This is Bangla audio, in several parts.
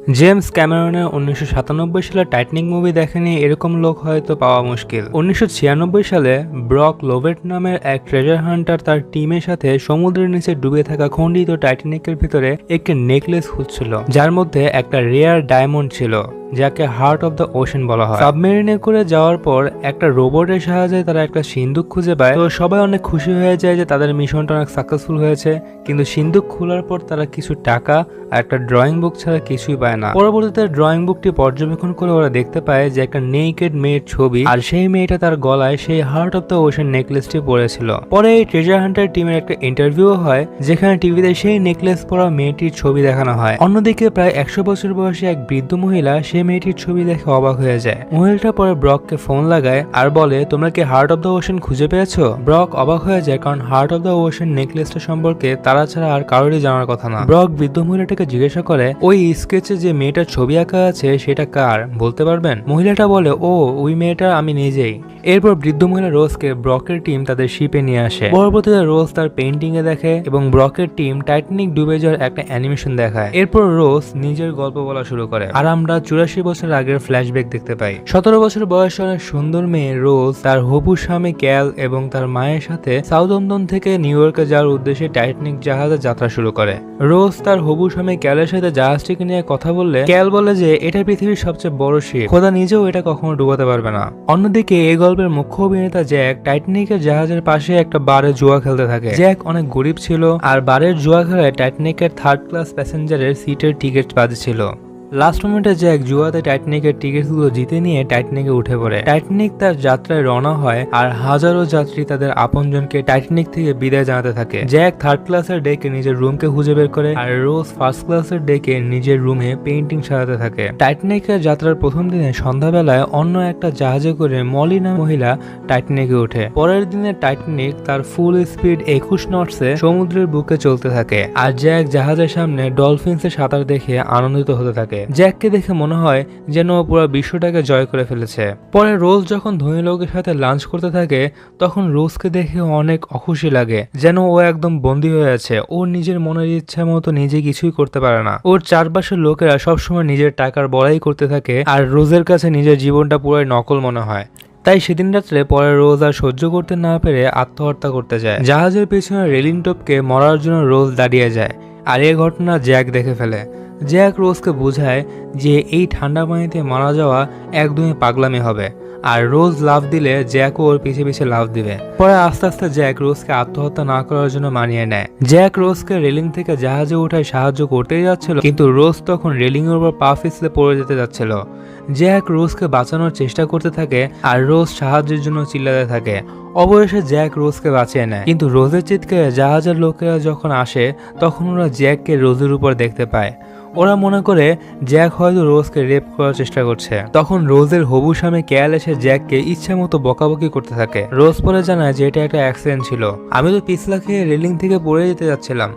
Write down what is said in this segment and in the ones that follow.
জেমস ক্যামেরনের 1997 সালে টাইটানিক মুভি দেখেনি এরকম লোক হয়তো পাওয়া মুশকিল। 1996 সালে ব্রক লোভেট নামের এক ট্রেজার হান্টার তার টিমের সাথে সমুদ্রের নিচে ডুবে থাকা খণ্ডিত টাইটানিকের ভিতরে একটি নেকলেস খুঁজছিল, যার মধ্যে একটা রেয়ার ডায়মন্ড ছিল যাকে হার্ট অফ দ্য ওশেন বলা হয়। সাবমেরিনে করে যাওয়ার পর একটা রোবটের সাহায্যে তারা একটা সিন্দুক খুঁজে পায়। তো সবাই অনেক খুশি হয়ে যায় যে তাদের মিশনটা অনেক সাকসেসফুল হয়েছে, কিন্তু সিন্দুক খোলার পর তারা কিছু টাকা আর একটা ড্রয়িং বুক ছাড়া কিছুই পায় না। পরবর্তীতে ড্রয়িং বুকটি পর্যবেক্ষণ করে ওরা দেখতে পায় যে একটা নেকেড মেয়ের ছবি, আর সেই মেয়েটা তার গলায় সেই হার্ট অফ দ্য ওশেন নেকলেসটি পরেছিল। পরে এই ট্রেজার হান্টার টিমের একটা ইন্টারভিউ হয়, যেখানে টিভিতে সেই নেকলেস পরা মেয়েটির ছবি দেখানো হয়। অন্যদিকে প্রায় 100 বছর বয়সী এক বৃদ্ধ মহিলা সেই মেয়েটির ছবি দেখে অবাক হয়ে যায়। মহিলাটা পরে ব্রককে ফোন লাগায় আর বলে, তোমরা কি হার্ট অফ দ্য ওশেন খুঁজে পেয়েছো? ব্রক অবাক হয়ে যায়, কারণ হার্ট অফ দ্য ওশেন নেকলেসটা সম্পর্কে তারা ছাড়া আর কারোরই জানার কথা না। ব্রক বৃদ্ধ মহিলাটাকে জিজ্ঞাসা করে, ওই স্কেচে যে মেয়েটার ছবি আঁকা আছে সেটা কার, বলতে পারবেন? মহিলাটা বলে, ও ওই মেয়েটা আমি নিজেই। এরপর বৃদ্ধ মহিলা রোজকে ব্রকের টিম তাদের শিপে নিয়ে আসে। পরবর্তীতে রোজ তার পেইন্টিং এ দেখে এবং ব্রকের টিম টাইটানিক ডুবে যাওয়ার একটা অ্যানিমেশন দেখায়। এরপর রোজ নিজের গল্প বলা শুরু করে, আর আমরা 84 বছর আগের ফ্ল্যাশব্যাক দেখতে পাই। 17 বছর বয়সে অনেক সুন্দর মেয়ে রোজ তার হবু স্বামী ক্যাল এবং তার মায়ের সাথে সাউথম্পটন থেকে নিউ ইয়র্কে যাওয়ার উদ্দেশ্যে টাইটানিক জাহাজে যাত্রা শুরু করে। রোজ তার হবু স্বামী ক্যালের সাথে জাহাজটিকে নিয়ে কথা বললে ক্যাল বলে যে এটা পৃথিবীর সবচেয়ে বড় শিপ, খোদা নিজেও এটা কখনো ডুবাতে পারবে না। অন্যদিকে এই গল্পের মুখ্য অভিনেতা জ্যাক টাইটানিকের জাহাজের পাশে একটা বারে জুয়া খেলতে থাকে। জ্যাক অনেক গরিব ছিল, আর বারের জুয়া খেলায় টাইটানিকের 3rd ক্লাস প্যাসেঞ্জারের সিটের টিকিট বাজেছিল। লাস্ট মোমেন্টে জ্যাক জুয়াতে টাইটানিকের টিকিটগুলো জিতে নিয়ে টাইটানিকে উঠে পড়ে। টাইটানিক তার যাত্রায় রওনা হয়, আর হাজারো যাত্রী তাদের আপনজনকে টাইটানিক থেকে বিদায় জানাতে থাকে। জ্যাক 3rd ক্লাসের ডেকে নিজের রুমকে খুঁজে বের করে, আর রোজ 1st ক্লাসের ডেকে নিজের রুমে পেইন্টিং সাজাতে থাকে। টাইটানিকের যাত্রার প্রথম দিনে সন্ধ্যাবেলায় অন্য একটা জাহাজে করে মলি নামে মহিলা টাইটানিকে ওঠে। পরের দিনে টাইটানিক তার ফুল স্পিড 21 নটসে সমুদ্রের বুকে চলতে থাকে, আর জ্যাক জাহাজের সামনে ডলফিনসে সাঁতার দেখে আনন্দিত হতে থাকে। জ্যাককে দেখে মনে হয় যেন পুরো বিশ্বটাকে জয় করে ফেলেছে। পরে রোজ যখন ধনী লোকের সাথে লাঞ্চ করতে থাকে, তখন রোজকে দেখে অনেক অখুশি লাগে, যেন ও একদম বন্দী হয়ে আছে। ওর নিজের মনের ইচ্ছা মতো নিজে কিছুই করতে পারে না। ওর চারপাশের লোকেরা সবসময় নিজের টাকার বড়াই করতে থাকে, আর রোজের কাছে নিজের জীবনটা পুরোই নকল মনে হয়। তাই সেদিন রাত্রে পরে রোজ আর সহ্য করতে না পেরে আত্মহত্যা করতে যায়। জাহাজের পেছনে রেলিং টপকে মরার জন্য রোজ দাঁড়িয়ে যায়, আর এই ঘটনা জ্যাক দেখে ফেলে। জ্যাক রোজকে বোঝায় যে এই ঠান্ডা পানিতে মারা যাওয়া একদমই পাগলামি হবে, আর রোজ লাফ দিলে জ্যাক ওর পিছে পিছে লাফ দিবে। পরে আস্তে আস্তে জ্যাক রোজকে আত্মহত্যা না করার জন্য মানিয়ে নেয়। জ্যাক রোজকে রেলিং থেকে জাহাজে ওঠায় সাহায্য করতেই যাচ্ছিল, কিন্তু রোজ তখন রেলিং এর উপর পা পিছলে পড়ে যেতে যাচ্ছিল। জ্যাক রোজকে বাঁচানোর চেষ্টা করতে থাকে, আর রোজ সাহায্যের জন্য চিল্লাতে থাকে। অবশেষে জ্যাক রোজকে বাঁচিয়ে নেয়, কিন্তু রোজের চিৎকারে জাহাজের লোকেরা যখন আসে, তখন ওরা জ্যাককে রোজের উপর দেখতে পায়। ওরা মনে করে জ্যাক হয়তো রোজকে রেপ করার চেষ্টা করছে। তখন রোজের হবু স্বামী ক্যাল এসে জ্যাককে ইচ্ছা মতো বকাবকি করতে থাকে। রোজ পরে জানায় যে এটা একটা অ্যাক্সিডেন্ট ছিল, আমি তো পিছলা খেয়ে রেলিং থেকে পড়ে যেতে যাচ্ছিলাম,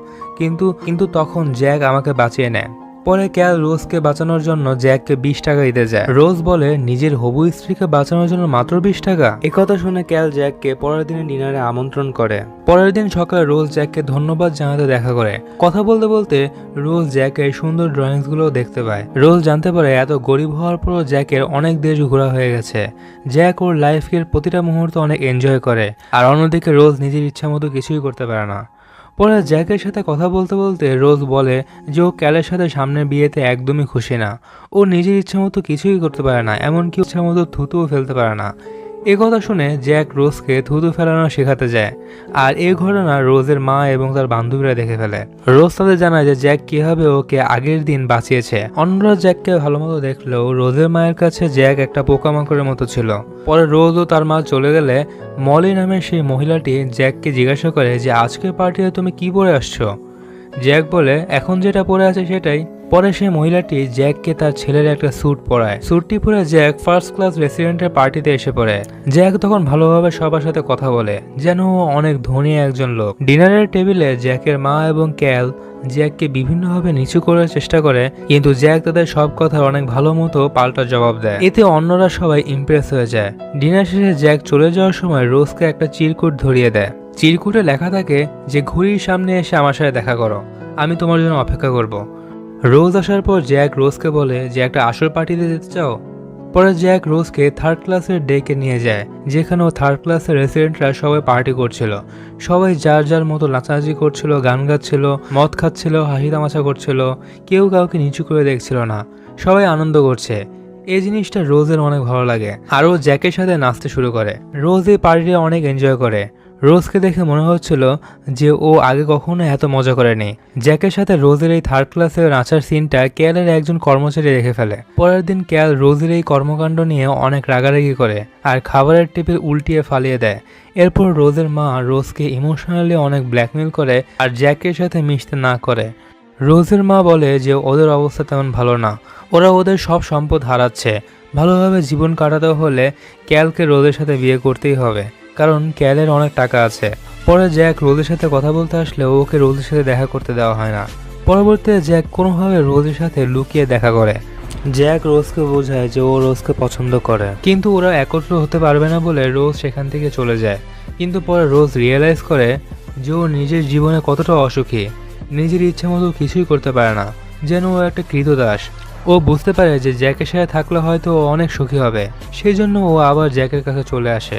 কিন্তু তখন জ্যাক আমাকে বাঁচিয়ে নেয়। পরে ক্যাল রোজকে বাঁচানোর জন্য জ্যাককে 20 টাকা দিতে যায়। রোজ বলে নিজের হবু স্ত্রীকে বাঁচানোর জন্য মাত্র 20 টাকা। একথা শুনে ক্যাল জ্যাককে পরের দিনে ডিনারে আমন্ত্রণ করে। পরের দিন সকালে রোজ জ্যাককে ধন্যবাদ জানাতে দেখা করে। কথা বলতে বলতে রোজ জ্যাকের সুন্দর ড্রয়িংস গুলো দেখতে পায়। রোজ জানতে পারে এত গরিব হওয়ার পরও জ্যাকের অনেক দেশ ঘোরা হয়ে গেছে। জ্যাক ওর লাইফের প্রতিটা মুহূর্ত অনেক এনজয় করে, আর অন্যদিকে রোজ নিজের ইচ্ছা মতো কিছুই করতে পারে না। পরে জ্যাকের সাথে কথা বলতে বলতে রোজ বলে যে ও ক্যালের সাথে সামনের বিয়েতে একদমই খুশি না। ও নিজের ইচ্ছা মতো কিছুই করতে পারে না, এমনকি ইচ্ছা মতো থুতুও ফেলতে পারে না। এ কথা শুনে জ্যাক রোজকে থুতু ফেলানো শেখাতে যায়, আর এই ঘটনা রোজের মা এবং তার বান্ধবীরা দেখে ফেলে। রোজ তাদের জানায় যে জ্যাক কিভাবে ওকে আগের দিন বাঁচিয়েছে। অন্যরা জ্যাককে ভালো মতো দেখলেও রোজের মায়ের কাছে জ্যাক একটা পোকামাকড়ের মতো ছিল। পরে রোজ ও তার মা চলে গেলে মলি নামের সেই মহিলাটি জ্যাককে জিজ্ঞাসা করে যে আজকের পার্টিতে তুমি কি পরে আসছো? জ্যাক বলে এখন যেটা পরে আছে সেটাই। পরে সেই মহিলাটি জ্যাককে তার ছেলের একটা স্যুট পরায়। স্যুটটি পরে জ্যাক 1st ক্লাস রেস্টুরেন্টের পার্টিতে এসে পড়ে। জ্যাক তখন ভালোভাবে সবার সাথে কথা বলে, যেন ও অনেক ধনী একজন লোক। ডিনারের টেবিলে জ্যাকের মা এবং ক্যাল জ্যাককে বিভিন্নভাবে নিচু করার চেষ্টা করে, কিন্তু জ্যাক তাদের সব কথা অনেক ভালো মতো পাল্টা জবাব দেয়। এতে অন্যরা সবাই ইমপ্রেস হয়ে যায়। ডিনার শেষে জ্যাক চলে যাওয়ার সময় রোজকে একটা চিরকুট ধরিয়ে দেয়। চিরকুটে লেখা থাকে যে ঘড়ির সামনে এসে আমার সাথে দেখা করো, আমি তোমার জন্য অপেক্ষা করব। রোজ আসার পর জ্যাক রোজকে বলে যে একটা আসল পার্টিতে যেতে চাও। পরে জ্যাক রোজকে থার্ড ক্লাসের ডেকে নিয়ে যায়, যেখানে ও থার্ড ক্লাসের রেসিডেন্টরা সবাই পার্টি করছিল। সবাই যার যার মতো নাচানাচি করছিল, গান গাচ্ছিল, মদ খাচ্ছিল, হাসি তামাশা করছিল, কেউ কাউকে নিচু করে দেখছিল না, সবাই আনন্দ করছে। এই জিনিসটা রোজের অনেক ভালো লাগে আর ও জ্যাকের সাথে নাচতে শুরু করে। রোজ এই পার্টিটা অনেক এনজয় করে। রোজকে দেখে মনে হচ্ছিল যে ও আগে কখনো এত মজা করেনি। জ্যাকের সাথে রোজের এই থার্ড ক্লাসে নাচার সিনটা ক্যালের একজন কর্মচারী দেখে ফেলে। পরের দিন ক্যাল রোজের এই কর্মকাণ্ড নিয়ে অনেক রাগারাগি করে আর খাবারের টেবিল উল্টিয়ে ফালিয়ে দেয়। এরপর রোজের মা রোজকে ইমোশনালি অনেক ব্ল্যাকমেল করে আর জ্যাকের সাথে মিশতে না করে। রোজের মা বলে যে ওদের অবস্থা তেমন ভালো না, ওরা ওদের সব সম্পদ হারাচ্ছে, ভালোভাবে জীবন কাটাতে হলে ক্যালকে রোজের সাথে বিয়ে করতেই হবে, কারণ ক্যালের অনেক টাকা আছে। পরে জ্যাক রোজের সাথে কথা বলতে আসলে ওকে রোজের সাথে দেখা করতে দেওয়া হয় না। পরবর্তীতে জ্যাক কোনোভাবে রোজের সাথে লুকিয়ে দেখা করে। জ্যাক রোজকে বোঝায় যে ও রোজকে পছন্দ করে, কিন্তু ওরা একত্র হতে পারবে না বলে রোজ সেখান থেকে চলে যায়। কিন্তু পরে রোজ রিয়েলাইজ করে যে ও নিজের জীবনে কতটা অসুখী, নিজের ইচ্ছে মতো কিছুই করতে পারে না, যেন ও একটা ক্রীতদাস। ও বুঝতে পারে যে জ্যাকের সাথে থাকলে হয়তো ও অনেক সুখী হবে, সেই জন্য ও আবার জ্যাকের কাছে চলে আসে।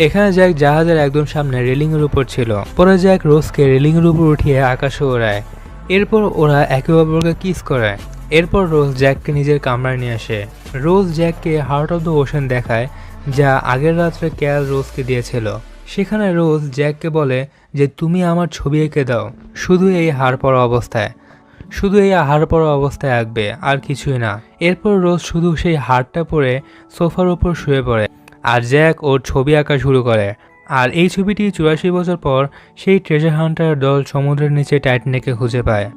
এখানে জ্যাক জাহাজের একদম সামনে রেলিং এর উপর ছিল। পরে জ্যাক রোজকে রেলিং এর উপর উঠিয়ে আকাশে ওড়ায়। এরপর ওরা একে অপরকে কিস করে। এরপর রোজ জ্যাককে নিজের কামরায় নিয়ে আসে। রোজ জ্যাককে হার্ট অফ দ্য ওশেন দেখায়, যা আগের রাত্রে ক্যাল রোজকে দিয়েছিল। সেখানে রোজ জ্যাককে বলে যে তুমি আমার ছবি এঁকে দাও, শুধু এই হাড় পড়া অবস্থায়, শুধু এই হাড় পড়া অবস্থায় আঁকবে, আর কিছুই না। এরপর রোজ শুধু সেই হাড়টা পরে সোফার উপর শুয়ে পড়ে আর জ্যাক ওর ছবি আঁকা শুরু করে। আর এই ছবিটি 84 বছর পর সেই ট্রেজার হান্টার দল সমুদ্রের নিচে টাইটানিককে খুঁজে পায়।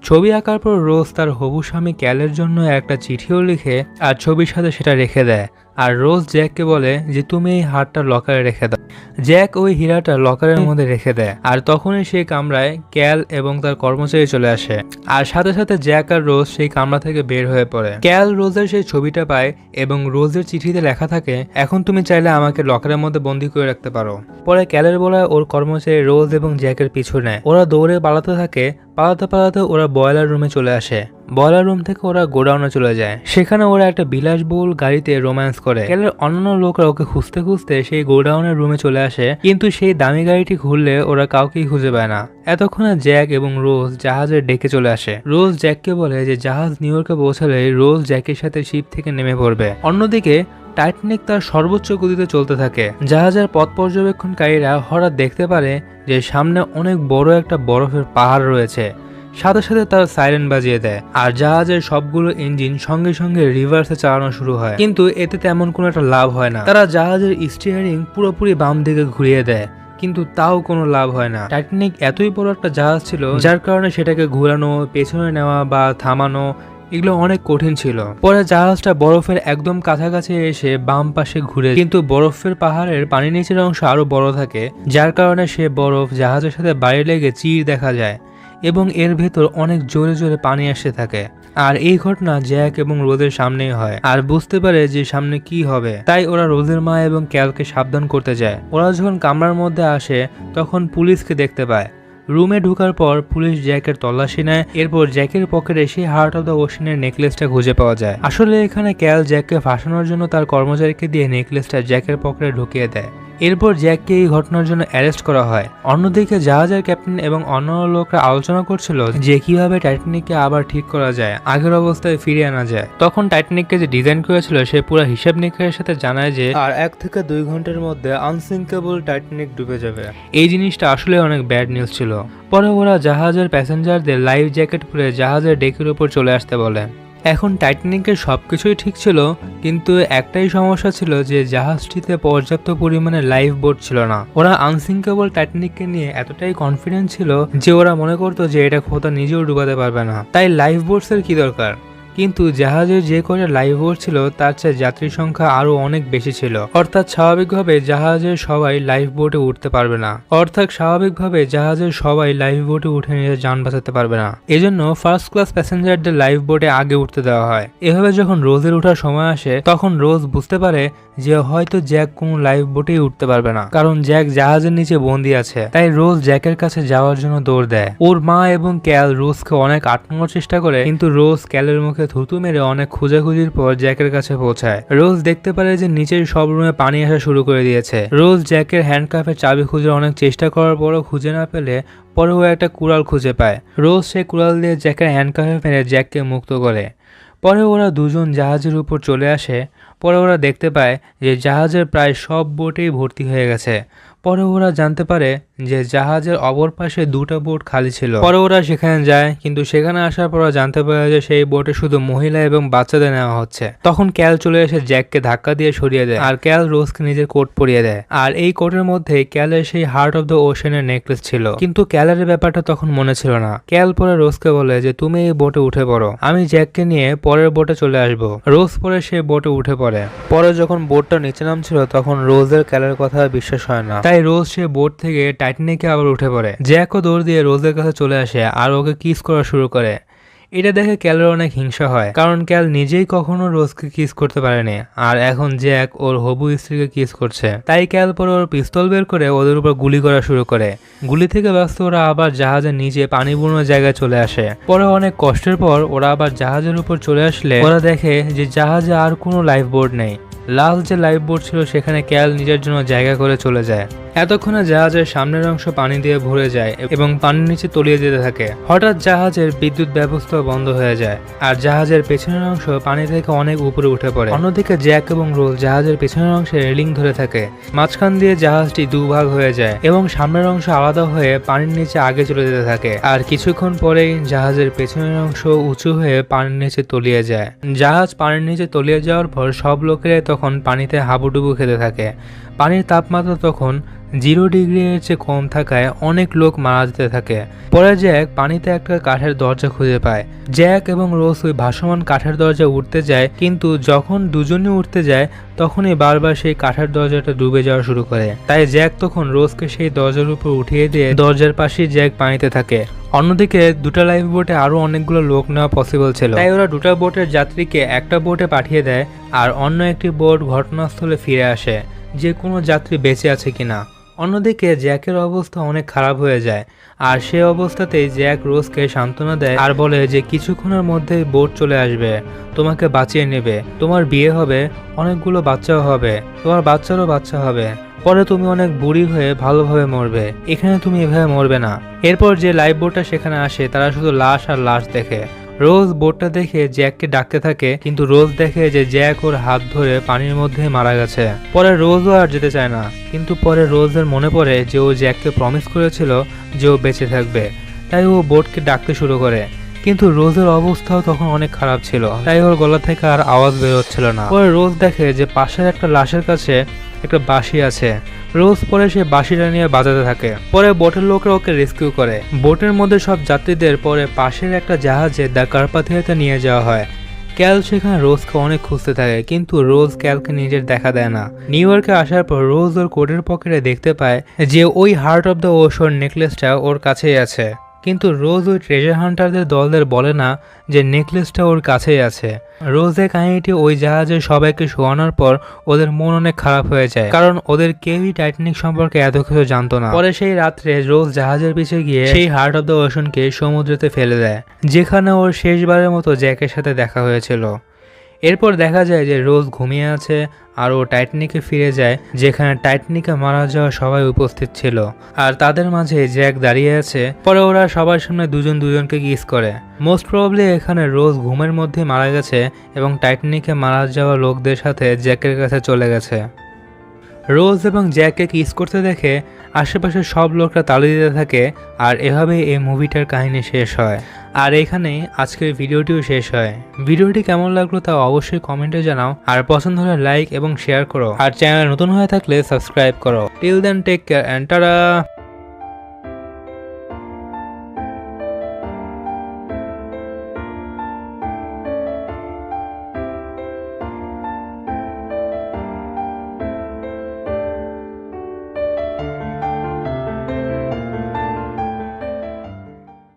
ছবি আঁকার পর রোজ তার হবু স্বামী ক্যালের জন্য একটা চিঠিও লিখে আর ছবির সাথে সেটা রেখে দেয়। আর রোজ জ্যাককে বলে যে তুমি এই হারটা লকারে রেখে দাও। জ্যাক ওই হীরাটা লকারের মধ্যে রেখে দেয় আর তখনই সেই কামরায় ক্যাল এবং তার কর্মচারী চলে আসে। আর সাথে সাথে জ্যাক আর রোজ সেই কামরা থেকে বের হয়ে পড়ে। ক্যাল রোজের সেই ছবিটা পায় এবং রোজের চিঠিতে লেখা থাকে, এখন তুমি চাইলে আমাকে লকারের মধ্যে বন্দি করে রাখতে পারো। পরে ক্যালের বলায় ওর কর্মচারী রোজ এবং জ্যাকের পিছু নেয়। ওরা দৌড়ে পালাতে থাকে। পালাতে পালাতে ওরা বয়লার রুমে চলে আসে। বয়লার রুম থেকে ওরা গোডাউনে চলে যায়। সেখানে ওরা একটা বিলাসবহুল গাড়িতে রোম্যান্স করে। ক্যালের অন্যান্য লোকরা ওকে খুঁজতে খুঁজতে সেই গোডাউনের রুমে চলে আসে, কিন্তু সেই দামি গাড়িটি খুললে ওরা কাউকেই খুঁজে পায় না। এতক্ষণে জ্যাক এবং রোজ জাহাজের ডেকে চলে আসে। রোজ জ্যাককে বলে যে জাহাজ নিউ ইয়র্কে পৌঁছালে রোজ জ্যাকের সাথে শিপ থেকে নেমে পড়বে। অন্যদিকে টাইটানিক তার সর্বোচ্চ গতিতে চলতে থাকে। জাহাজের পথ পর্যবেক্ষণকারীরা হঠাৎ দেখতে পারে যে সামনে অনেক বড় একটা বরফের পাহাড় রয়েছে। সাথে সাথে তার সাইরেন বাজিয়ে দেয় আর জাহাজের সবগুলো ইঞ্জিন সঙ্গে সঙ্গে রিভার্সে চালানো শুরু হয়। কিন্তু এতে তেমন কোনো একটা লাভ হয় না। তারা জাহাজের স্টিয়ারিং পুরোপুরি বাম দিকে ঘুরিয়ে দেয়, কিন্তু তাও কোনো লাভ হয় না। টাইটানিক এতই বড় একটা জাহাজ ছিল যার কারণে সেটাকে ঘোরানো, পেছনে নেওয়া বা থামানো এগুলো অনেক কঠিন ছিল। পরে জাহাজটা বরফের একদম কাছাকাছি এসে বাম পাশে ঘুরে, কিন্তু বরফের পাহাড়ের পানি নিচের অংশ আরো বড় থাকে, যার কারণে সে বরফ জাহাজের সাথে বাইরে লেগে চির দেখা যায় এবং এর ভেতর অনেক জোরে জোরে পানি আসতে থাকে। আর এই ঘটনা জ্যাক এবং রোজের সামনেই হয় আর বুঝতে পারে যে সামনে কি হবে। তাই ওরা রোজের মা এবং ক্যালকে সাবধান করতে যায়। ওরা যখন কামরার মধ্যে আসে তখন পুলিশকে দেখতে পায়। রুমে ঢোকার পর পুলিশ জ্যাকের তল্লাশি নেয়। এরপর জ্যাকের পকেটে সেই হার্ট অফ দ্য ওশেনের নেকলেসটা খুঁজে পাওয়া যায়। আসলে এখানে ক্যাল জ্যাককে ফাঁসানোর জন্য তার কর্মচারীকে দিয়ে নেকলেসটা জ্যাকের পকেটে ঢুকিয়ে দেয়। এরপর জ্যাককে এই ঘটনার জন্য অ্যারেস্ট করা হয়। অন্যদিকে জাহাজের ক্যাপ্টেন এবং অন্যান্য লোকরা আলোচনা করছিল যে কিভাবে টাইটানিককে আবার ঠিক করা যায়, আগের অবস্থায় ফিরিয়ে আনা যায়। তখন টাইটানিককে যে ডিজাইন করেছিল সে পুরো হিসাব নিকাশের সাথে জানায় যে আর 1 থেকে 2 ঘন্টার মধ্যে আনসিঙ্কেবল টাইটানিক ডুবে যাবে। এই জিনিসটা আসলে অনেক ব্যাড নিউজ ছিল। পরে ওরা জাহাজের প্যাসেঞ্জারদের লাইফ জ্যাকেট পরে জাহাজের ডেকের উপর চলে আসতে বলে। এখন টাইটানিকের সবকিছুই ঠিক ছিল, কিন্তু একটাই সমস্যা ছিল যে জাহাজটিতে পর্যাপ্ত পরিমাণে লাইফ বোট ছিল না। ওরা আনসিঙ্কেবল টাইটানিককে নিয়ে এতটাই কনফিডেন্ট ছিল যে ওরা মনে করতো যে এটা খোদা নিজেও ডুবাতে পারবে না। তাই লাইফ বোটসের কি দরকার? কিন্তু জাহাজের যে কয়টা লাইফ বোট ছিল তার চেয়ে যাত্রীর সংখ্যা আরো অনেক বেশি ছিল। অর্থাৎ স্বাভাবিকভাবে জাহাজের সবাই লাইফ বোটে উঠতে পারবে না। উঠে নিজের যান বাঁচাতে পারবে না। এজন্য ফার্স্ট ক্লাস প্যাসেঞ্জারদের লাইফ বোটে আগে উঠতে দেওয়া হয়। এভাবে যখন রোজের ওঠার সময় আসে তখন রোজ বুঝতে পারে যে হয়তো জ্যাক কোনো লাইফ বোটেই উঠতে পারবে না, কারণ জ্যাক জাহাজের নিচে বন্দি আছে। তাই রোজ জ্যাকের কাছে যাওয়ার জন্য দৌড় দেয়। ওর মা এবং ক্যাল রোজকে অনেক আটকানোর চেষ্টা করে, কিন্তু রোজ ক্যালের মুখে থুতু মেরে অনেক খোঁজাখুঁজির পর জ্যাকের কাছে পৌঁছায়। রোজ দেখতে পারে যে নিচের সব রুমে পানি আসা শুরু করে দিয়েছে। রোজ জ্যাকের হ্যান্ডকাফের চাবি খুঁজে অনেক চেষ্টা করার পরও খুঁজে না পেলে পরে ও একটা কুড়াল খুঁজে পায়। রোজ সে কুড়াল দিয়ে জ্যাকের হ্যান্ডকাফে মেরে জ্যাককে মুক্ত করে। পরে ওরা দুজন জাহাজের উপর চলে আসে। পরে ওরা দেখতে পায় যে জাহাজের প্রায় সব বোটেই ভর্তি হয়ে গেছে। পরে ওরা জানতে পারে যে জাহাজের অপর পাশে দুটো বোট খালি ছিল। পরে ওরা সেখানে যায়, কিন্তু সেখানে আসার পর জানতে পারে যে সেই বোটে শুধু মহিলা এবং বাচ্চাদের নেওয়া হচ্ছে। তখন ক্যাল চলে এসে জ্যাককে ধাক্কা দিয়ে সরিয়ে দেয়, আর ক্যাল রোজকে নিজের কোট পরিয়ে দেয়। আর এই কোটের মধ্যে ক্যালের সেই হার্ট অফ দ্য ওশেনের নেকলেস ছিল। কিন্তু ক্যালের ব্যাপারটা তখন মনে ছিল না। ক্যাল পরে রোজকে বলে যে তুমি এই বোটে উঠে পড়ো, আমি জ্যাককে নিয়ে পরের বোটে চলে আসবো। রোজ পরে সেই বোটে উঠে পড়ে। পরে যখন বোটটা নিচে নামছিল তখন রোজের ক্যালের কথা বিশ্বাস হয় না। তাই রোজ সে বোট থেকে টাইটানিকে আবার উঠে পড়ে। জ্যাকও দৌড় দিয়ে রোজের কাছে চলে আসে আর ওকে কিস করা শুরু করে। এটা দেখে ক্যালের অনেক হিংসা হয়, কারণ ক্যাল নিজেই কখনো রোজকে কিস করতে পারেনি, আর এখন জ্যাক ওর হবু স্ত্রীকে কিস করছে। তাই ক্যাল পরে ওর পিস্তল বের করে ওদের উপর গুলি করা শুরু করে। গুলি থেকে ব্যস্ত ওরা আবার জাহাজের নিচে পানিপূর্ণ জায়গায় চলে আসে। পরে অনেক কষ্টের পর ওরা আবার জাহাজের উপর চলে আসলে ওরা দেখে যে জাহাজে আর কোনো লাইফ বোট নেই। লাল যে লাইফ বোট ছিল সেখানে ক্যাল নিজের জন্য জায়গা করে চলে যায়। এতক্ষণে জাহাজের সামনের অংশ পানি দিয়ে ভরে যায় এবং পানির নিচে তলিয়ে যেতে থাকে। হঠাৎ জাহাজের বিদ্যুৎ ব্যবস্থা বন্ধ হয়ে যায় আর জাহাজের পেছনের অংশ পানি থেকে অনেক উপরে উঠে পড়ে। অন্যদিকে জ্যাক এবং রোজ জাহাজের পেছনের অংশে রেলিং ধরে থাকে। মাঝখান দিয়ে জাহাজটি দুভাগ হয়ে যায় এবং সামনের অংশ আলাদা হয়ে পানির নিচে আগে চলে যেতে থাকে। আর কিছুক্ষণ পরেই জাহাজের পেছনের অংশ উঁচু হয়ে পানির নিচে তলিয়ে যায়। জাহাজ পানির নিচে তলিয়ে যাওয়ার পর সব লোকেরাই তখন পানিতে হাবুডুবু খেতে থাকে। পানির তাপমাত্রা তখন 0 ডিগ্রির চেয়ে কম থাকায় অনেক লোক মারা যেতে থাকে। পরে জ্যাক পানিতে একটা কাঠের দরজা খুঁজে পায়। জ্যাক এবং রোজ ওই ভাসমান কাঠের দরজা উঠতে যায়, কিন্তু যখন দুজনে উঠতে যায় তখনই বারবার সেই কাঠের দরজাটা ডুবে যাওয়া শুরু করে। তাই জ্যাক তখন রোজকে সেই দরজার উপর উঠিয়ে দিয়ে দরজার পাশেই জ্যাক পানিতে থাকে। অন্যদিকে দুটো লাইফ বোটে আরো অনেকগুলো লোক নেওয়া পসিবল ছিল, তাই ওরা দুটো বোটের যাত্রীকে একটা বোটে পাঠিয়ে দেয় আর অন্য একটি বোট ঘটনাস্থলে ফিরে আসে যে কোনো যাত্রী বেঁচে আছে কিনা। অন্যদিকে জ্যাকের অবস্থা অনেক খারাপ হয়ে যায়, আর সে অবস্থাতেই জ্যাক রোজকে সান্ত্বনা দেয় আর বলে যে কিছুক্ষণের মধ্যেই বোট চলে আসবে, তোমাকে বাঁচিয়ে নেবে, তোমার বিয়ে হবে, অনেকগুলো বাচ্চাও হবে, তোমার বাচ্চারও বাচ্চা হবে, পরে তুমি অনেক বুড়ি হয়ে ভালোভাবে মরবে, এখানে তুমি এভাবে মরবে না। এরপর যে লাইফ বোটটা সেখানে আসে তারা শুধু লাশ আর লাশ দেখে। রোজ বোটটা দেখে জ্যাককে ডাকতে থাকে, কিন্তু রোজ দেখে যে জ্যাক ওর হাত ধরে পানির মধ্যে মারা গেছে। পরে রোজও আর যেতে চায় না, কিন্তু পরে রোজের মনে পড়ে যে ও জ্যাককে প্রমিস করেছিল যে ও বেঁচে থাকবে, তাই ও বোটকে ডাকতে শুরু করে। কিন্তু রোজের অবস্থাও তখন অনেক খারাপ ছিল, তাই ওর গলা থেকে আর আওয়াজ বের হচ্ছিল না। পরে রোজ দেখে যে পাশের একটা লাশের কাছে একটা বাঁশি আছে। রোজ পরে সে বাঁশিটা নিয়ে বাজাতে থাকে। পরে বোটের লোকরা ওকে রেস্কিউ করে। বোটের মধ্যে সব যাত্রীদের পরে পাশের একটা জাহাজে দ্য কার্পাথিয়াতে নিয়ে যাওয়া হয়। ক্যাল সেখানে রোজকে অনেক খুঁজতে থাকে, কিন্তু রোজ ক্যালকে নিজের দেখা দেয় না। নিউ ইয়র্কে আসার পর রোজ ওর কোটের পকেটে দেখতে পায় যে ওই হার্ট অফ দ্য ওশন নেকলেসটা ওর কাছেই আছে, কিন্তু রোজ ওই ট্রেজার হান্টারদের দলদের বলে না যে নেকলেসটা ওর কাছেই আছে। রোজের কাহিনীটি ওই জাহাজের সবাইকে শোয়ানোর পর ওদের মন অনেক খারাপ হয়ে যায়, কারণ ওদের কেউই টাইটানিক সম্পর্কে এত কিছু জানতো না। পরে সেই রাত্রে রোজ জাহাজের পিছে গিয়ে সেই হার্ট অফ দ্য ওশনকে সমুদ্রেতে ফেলে দেয়, যেখানে ওর শেষবারের মতো জ্যাকের সাথে দেখা হয়েছিল। এরপর দেখা যায় যে রোজ ঘুমিয়ে আছে আর ও টাইটানিকে ফিরে যায়, যেখানে টাইটানিকে মারা যাওয়া সবাই উপস্থিত ছিল আর তাদের মাঝে জ্যাক দাঁড়িয়ে আছে। পরে ওরা সবার সামনে দুজন দুজনকে কিস করে। মোস্ট প্রবাবলি এখানে রোজ ঘুমের মধ্যে মারা গেছে এবং টাইটানিকে মারা যাওয়া লোকদের সাথে জ্যাকের কাছে চলে গেছে। রোজ এবং জ্যাককে কিস করতে দেখে আশেপাশে সব লোকরা তালি দিতে থাকে, আর এভাবেই এই মুভিটার কাহিনী শেষ হয়। আর এখানেই আজকের ভিডিওটিও শেষ হয়। ভিডিওটি কেমন লাগলো তা অবশ্যই কমেন্টে জানাও, আর পছন্দ হলে লাইক এবং শেয়ার করো, আর চ্যানেল নতুন হয়ে থাকলে সাবস্ক্রাইব করো। Till then take care and tata.